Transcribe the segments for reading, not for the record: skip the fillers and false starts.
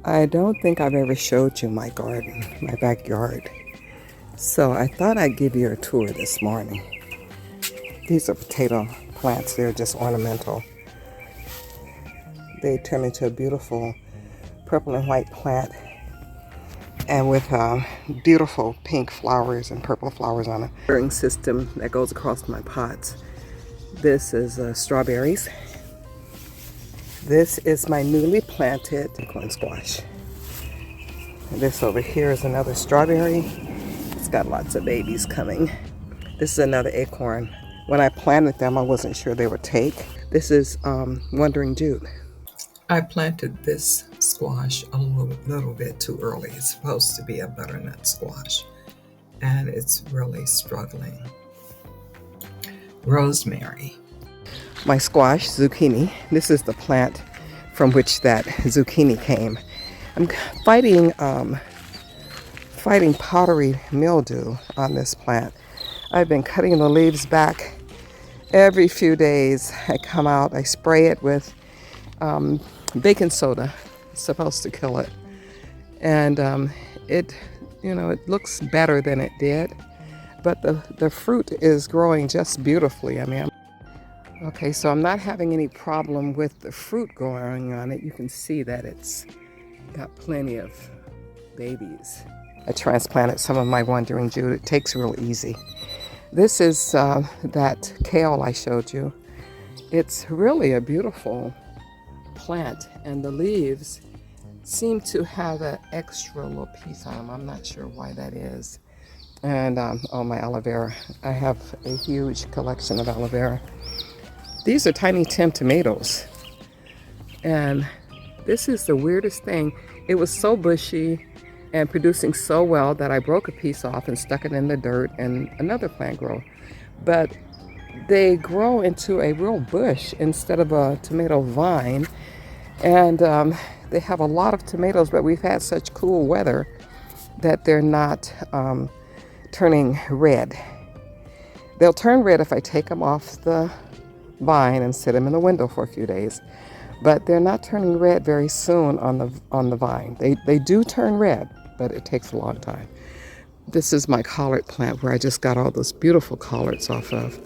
I don't think I've ever showed you my garden, my backyard. So I thought I'd give you a tour this morning. These are potato plants. They're just ornamental. They turn into a beautiful purple and white plant, and with beautiful pink flowers and purple flowers on it. Watering system that goes across my pots. This is strawberries. This is my newly planted corn squash. And this over here is another strawberry. It's got lots of babies coming. This is another acorn. When I planted them, I wasn't sure they would take. This is wandering jute. I planted this squash a little bit too early. It's supposed to be a butternut squash, and it's really struggling. Rosemary. My squash, zucchini. This is the plant from which that zucchini came. I'm fighting powdery mildew on this plant. I've been cutting the leaves back every few days. I come out, I spray it with baking soda. It's supposed to kill it. And it looks better than it did. But the fruit is growing just beautifully. I mean, okay, so I'm not having any problem with the fruit growing on it. You can see that it's got plenty of babies. I transplanted some of my wandering jute. It takes real easy. This is that kale I showed you. It's really a beautiful plant, and the leaves seem to have an extra little piece on them. I'm not sure why that is. And my aloe vera. I have a huge collection of aloe vera. These are tiny Tim tomatoes. And this is the weirdest thing. It was so bushy and producing so well that I broke a piece off and stuck it in the dirt, and another plant grew. But they grow into a real bush instead of a tomato vine. And they have a lot of tomatoes, but we've had such cool weather that they're not turning red. They'll turn red if I take them off the vine and sit them in the window for a few days, but they're not turning red very soon on the vine. They do turn red, but it takes a long time. This is my collard plant where I just got all those beautiful collards off of.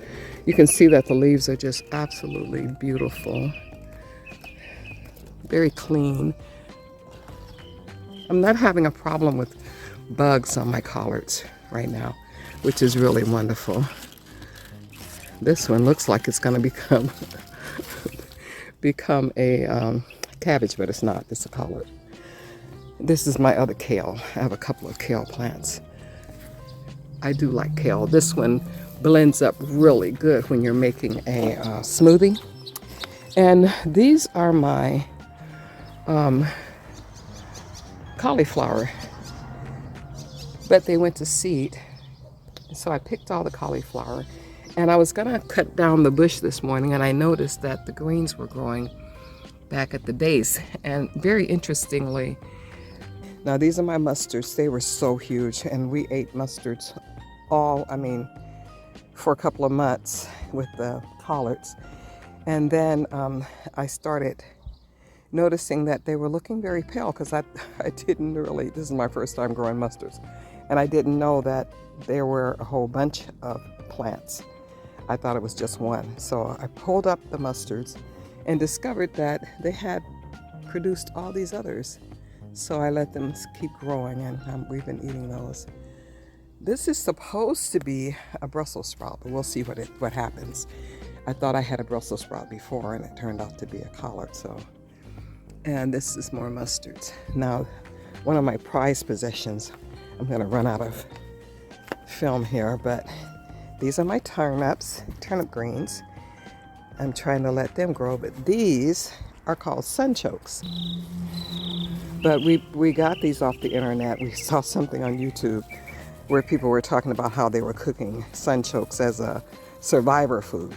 You can see that the leaves are just absolutely beautiful, very clean. I'm not having a problem with bugs on my collards right now, which is really wonderful. This one looks like it's going to become a cabbage, but it's not. It's a collard. This is my other kale. I have a couple of kale plants. I do like kale. This one blends up really good when you're making a smoothie. And these are my cauliflower, but they went to seed. So I picked all the cauliflower, and I was gonna cut down the bush this morning, and I noticed that the greens were growing back at the base. And very interestingly, now these are my mustards. They were so huge, and we ate mustards for a couple of months with the collards. And then I started noticing that they were looking very pale, because I didn't really, this is my first time growing mustards, and I didn't know that there were a whole bunch of plants. I thought it was just one. So I pulled up the mustards and discovered that they had produced all these others. So I let them keep growing, and we've been eating those. This is supposed to be a Brussels sprout, but we'll see what happens. I thought I had a Brussels sprout before, and it turned out to be a collard. And this is more mustards. Now, one of my prized possessions, I'm gonna run out of film here, but these are my turnip greens. I'm trying to let them grow, but these are called sunchokes. But we got these off the internet. We saw something on YouTube where people were talking about how they were cooking sunchokes as a survivor food.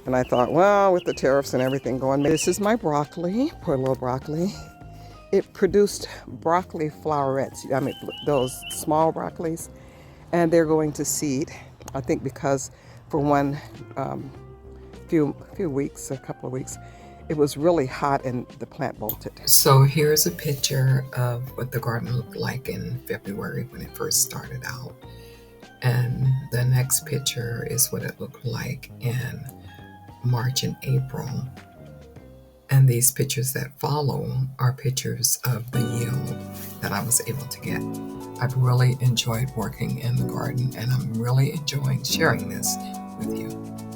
And I thought, well, with the tariffs and everything going, this is my broccoli, poor little broccoli. It produced broccoli flowerets, those small broccolis, and they're going to seed. I think because for one few weeks, a couple of weeks, it was really hot and the plant bolted. So here's a picture of what the garden looked like in February when it first started out. And the next picture is what it looked like in March and April. And these pictures that follow are pictures of the yield that I was able to get. I've really enjoyed working in the garden, and I'm really enjoying sharing this with you.